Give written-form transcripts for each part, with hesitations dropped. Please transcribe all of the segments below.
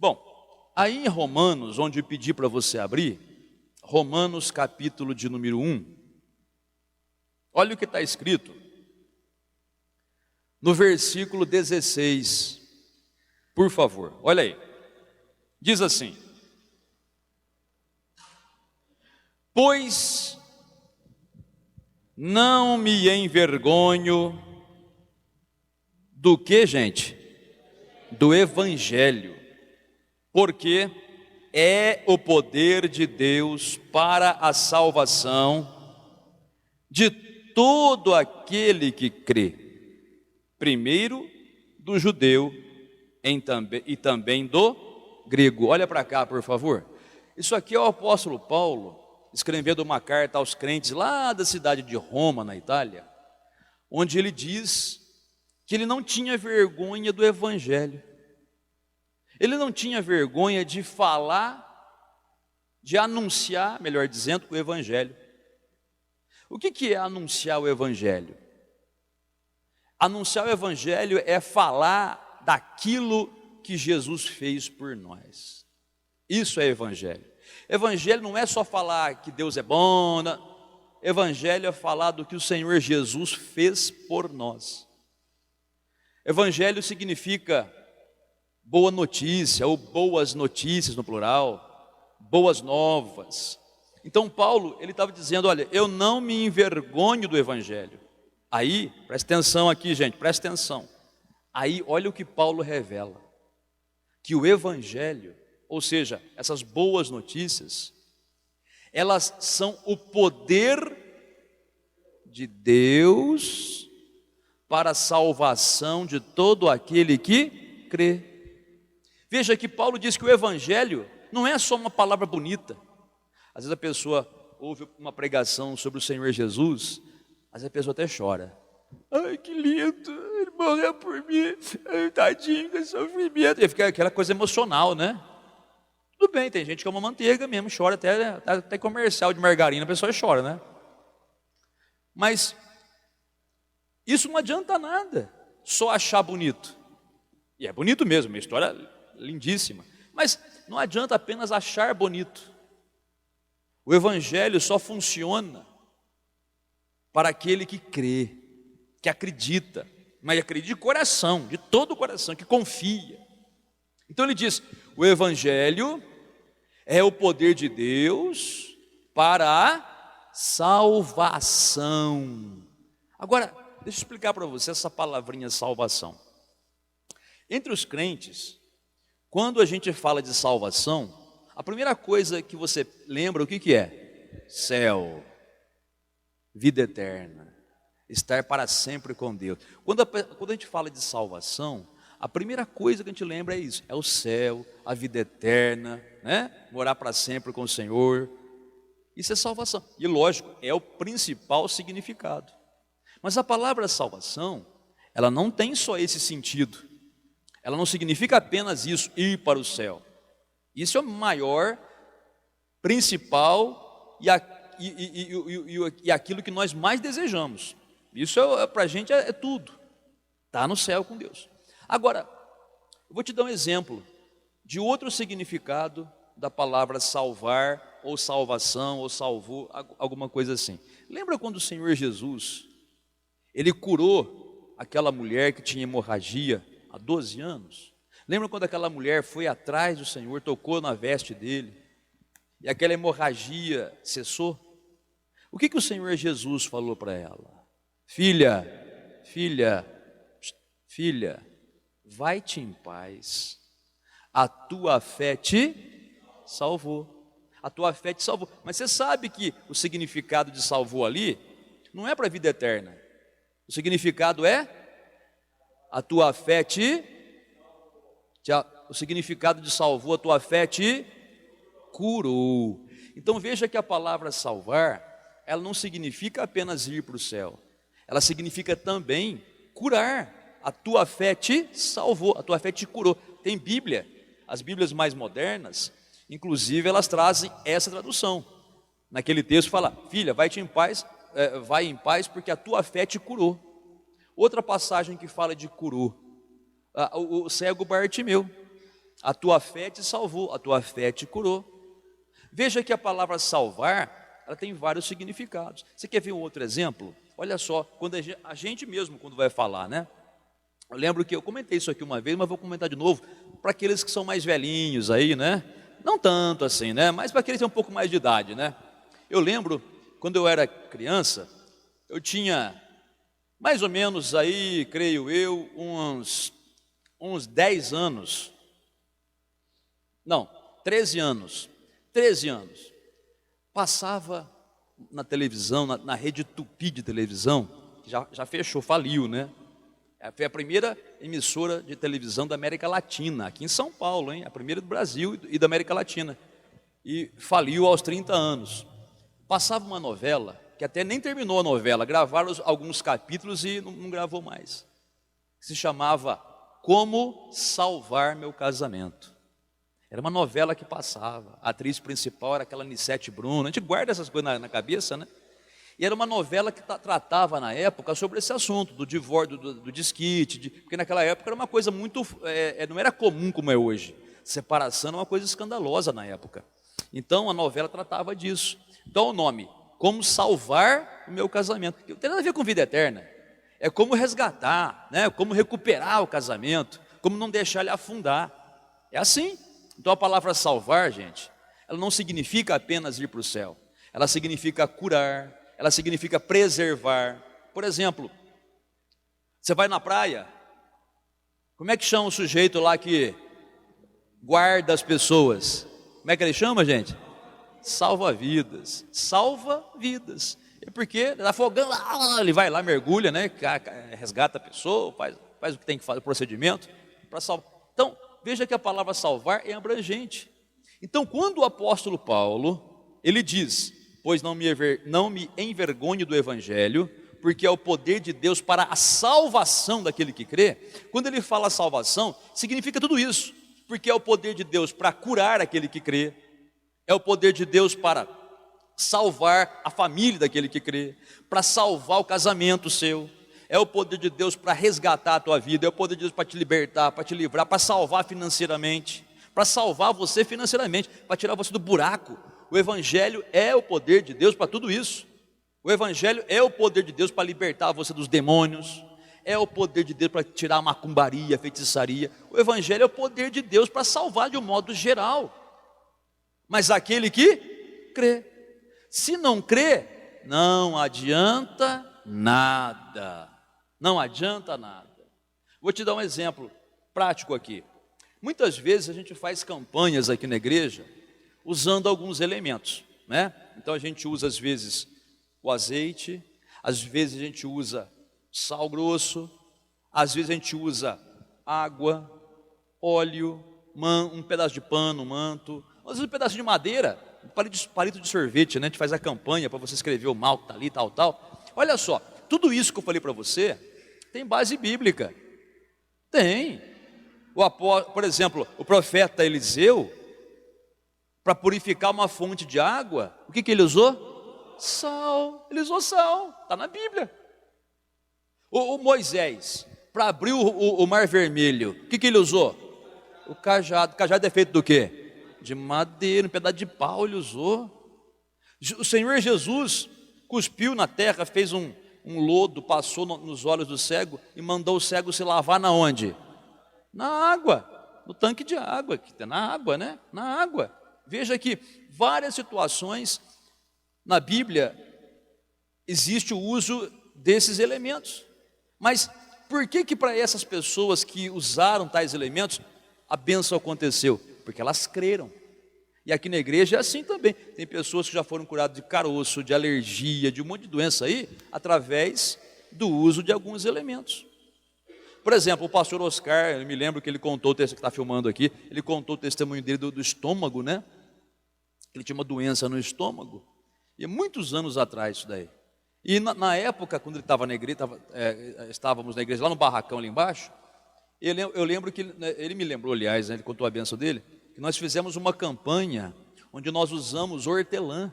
Bom, aí em Romanos, onde eu pedi para você abrir, Romanos capítulo de número 1, olha o que está escrito no versículo 16, por favor, olha aí, diz assim: pois não me envergonho do que, gente? Do Evangelho, porque é o poder de Deus para a salvação de todo aquele que crê, primeiro do judeu e também do grego. Olha para cá, por favor. Isso aqui é o apóstolo Paulo escrevendo uma carta aos crentes lá da cidade de Roma, na Itália, onde ele diz que ele não tinha vergonha do Evangelho. Ele não tinha vergonha de falar, de anunciar, melhor dizendo, o Evangelho. O que é anunciar o Evangelho? Anunciar o Evangelho é falar daquilo que Jesus fez por nós. Isso é Evangelho. Evangelho não é só falar que Deus é bom, não. Evangelho é falar do que o Senhor Jesus fez por nós. Evangelho significa boa notícia, ou boas notícias no plural, boas novas. Então Paulo, ele estava dizendo, olha, eu não me envergonho do Evangelho. Aí, presta atenção aqui, gente, presta atenção. Aí, olha o que Paulo revela, que o Evangelho, ou seja, essas boas notícias, elas são o poder de Deus para a salvação de todo aquele que crê. Veja que Paulo diz que o Evangelho não é só uma palavra bonita. Às vezes a pessoa ouve uma pregação sobre o Senhor Jesus, às vezes a pessoa até chora. Ai, que lindo, ele morreu por mim, ai, tadinho, que sofrimento. E fica aquela coisa emocional, né? Tudo bem, tem gente que é uma manteiga mesmo, chora, até comercial de margarina, a pessoa chora, né? Mas isso não adianta nada, só achar bonito. E é bonito mesmo, uma história lindíssima. Mas não adianta apenas achar bonito. O Evangelho só funciona para aquele que crê, que acredita, mas acredita de coração, de todo o coração, que confia. Então ele diz, o Evangelho é o poder de Deus para a salvação. Agora, deixa eu explicar para você essa palavrinha salvação. Entre os crentes, quando a gente fala de salvação, a primeira coisa que você lembra, o que é? Céu, vida eterna, estar para sempre com Deus. Quando a gente fala de salvação, a primeira coisa que a gente lembra é isso, é o céu, a vida eterna, né? Morar para sempre com o Senhor. Isso é salvação. E lógico, é o principal significado. Mas a palavra salvação, ela não tem só esse sentido. Ela não significa apenas isso, ir para o céu. Isso é o maior, principal e aquilo que nós mais desejamos. Isso para a gente é tudo. Está no céu com Deus. Agora, eu vou te dar um exemplo de outro significado da palavra salvar, ou salvação, ou salvou, alguma coisa assim. Lembra quando o Senhor Jesus, ele curou aquela mulher que tinha hemorragia há 12 anos? Lembra quando aquela mulher foi atrás do Senhor, tocou na veste dele, e aquela hemorragia cessou? O que o Senhor Jesus falou para ela? Filha, vai-te em paz, a tua fé te salvou. A tua fé te salvou. Mas você sabe que o significado de salvou ali não é para a vida eterna. O significado é a tua fé o significado de salvou, a tua fé te curou. Então veja que a palavra salvar, ela não significa apenas ir para o céu. Ela significa também curar. A tua fé te salvou, a tua fé te curou. Tem Bíblia, as Bíblias mais modernas, inclusive elas trazem essa tradução. Naquele texto fala, filha, vai em paz porque a tua fé te curou. Outra passagem que fala de curou, o cego Bartimeu. A tua fé te salvou, a tua fé te curou. Veja que a palavra salvar, ela tem vários significados. Você quer ver um outro exemplo? Olha só, quando a gente mesmo, quando vai falar, né? Eu lembro que eu comentei isso aqui uma vez, mas vou comentar de novo, para aqueles que são mais velhinhos aí, né? Não tanto assim, né? Mas para aqueles que têm um pouco mais de idade, né? Eu lembro, quando eu era criança, eu tinha mais ou menos aí, creio eu, uns 10 anos. Não, 13 anos. 13 anos. Passava na televisão, na rede Tupi de televisão, que já fechou, faliu, né? Foi a primeira emissora de televisão da América Latina, aqui em São Paulo, hein? A primeira do Brasil e da América Latina. E faliu aos 30 anos. Passava uma novela, que até nem terminou a novela, gravaram alguns capítulos e não gravou mais. Se chamava Como Salvar Meu Casamento. Era uma novela que passava, a atriz principal era aquela Nissete Bruno, a gente guarda essas coisas na cabeça, né? E era uma novela que tratava na época sobre esse assunto, do divórcio, do desquite, porque naquela época era uma coisa muito, não era comum como é hoje. Separação era uma coisa escandalosa na época. Então a novela tratava disso. Então o nome, Como Salvar o Meu Casamento, não tem nada a ver com vida eterna, é como resgatar, né? Como recuperar o casamento, como não deixar ele afundar, é assim. Então a palavra salvar, gente, ela não significa apenas ir para o céu, ela significa curar, ela significa preservar. Por exemplo, você vai na praia, como é que chama o sujeito lá que guarda as pessoas? Como é que ele chama, gente? Salva-vidas. Salva-vidas. É porque está afogando, ele vai lá, mergulha, né? Resgata a pessoa, faz o que tem que fazer, o procedimento para salvar. Então, veja que a palavra salvar é abrangente. Então, quando o apóstolo Paulo, ele diz: pois não me envergonhe do evangelho, porque é o poder de Deus para a salvação daquele que crê. Quando ele fala salvação, significa tudo isso, porque é o poder de Deus para curar aquele que crê, é o poder de Deus para salvar a família daquele que crê, para salvar o casamento seu, é o poder de Deus para resgatar a tua vida, é o poder de Deus para te libertar, para te livrar, para salvar financeiramente, para salvar você financeiramente, para tirar você do buraco. O evangelho é o poder de Deus para tudo isso. O evangelho é o poder de Deus para libertar você dos demônios, é o poder de Deus para tirar a macumbaria, a feitiçaria. O evangelho é o poder de Deus para salvar de um modo geral. Mas aquele que crê, se não crê, não adianta nada. Não adianta nada. Vou te dar um exemplo prático aqui. Muitas vezes a gente faz campanhas aqui na igreja usando alguns elementos, né? Então a gente usa às vezes o azeite, às vezes a gente usa sal grosso, às vezes a gente usa água, óleo, um pedaço de pano, um manto, às vezes um pedaço de madeira, um palito de sorvete, né? A gente faz a campanha para você escrever o mal que está ali, tal. Olha só, tudo isso que eu falei para você tem base bíblica. Tem. Por exemplo, o profeta Eliseu, para purificar uma fonte de água, o que ele usou? Sal. Ele usou sal, está na Bíblia. O Moisés, para abrir o mar vermelho, o que ele usou? O cajado. O cajado é feito do quê? De madeira, um pedaço de pau ele usou. O Senhor Jesus cuspiu na terra, fez um lodo, passou nos olhos do cego e mandou o cego se lavar na onde? Na água, no tanque de água, que tem na água, né? Na água. Veja que várias situações na Bíblia existe o uso desses elementos. Mas por que para essas pessoas que usaram tais elementos a bênção aconteceu? Porque elas creram. E aqui na igreja é assim também. Tem pessoas que já foram curadas de caroço, de alergia, de um monte de doença aí, através do uso de alguns elementos. Por exemplo, o pastor Oscar, eu me lembro que ele contou, que está filmando aqui, ele contou o testemunho dele do estômago, né? Ele tinha uma doença no estômago. E muitos anos atrás isso daí. E na época, quando ele estava na igreja, estávamos na igreja, lá no barracão ali embaixo, eu lembro que, ele me lembrou, aliás, né, ele contou a bênção dele, que nós fizemos uma campanha onde nós usamos hortelã.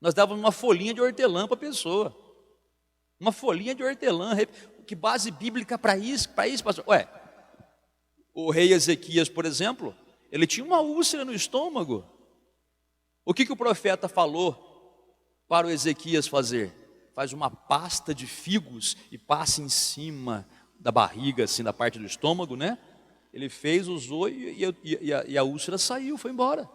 Nós dávamos uma folhinha de hortelã para a pessoa. Uma folhinha de hortelã. Que base bíblica para isso, pastor? O rei Ezequias, por exemplo, ele tinha uma úlcera no estômago. O que o profeta falou para o Ezequias fazer? Faz uma pasta de figos e passa em cima da barriga, assim, da parte do estômago, né? Ele fez, usou e a úlcera saiu, foi embora.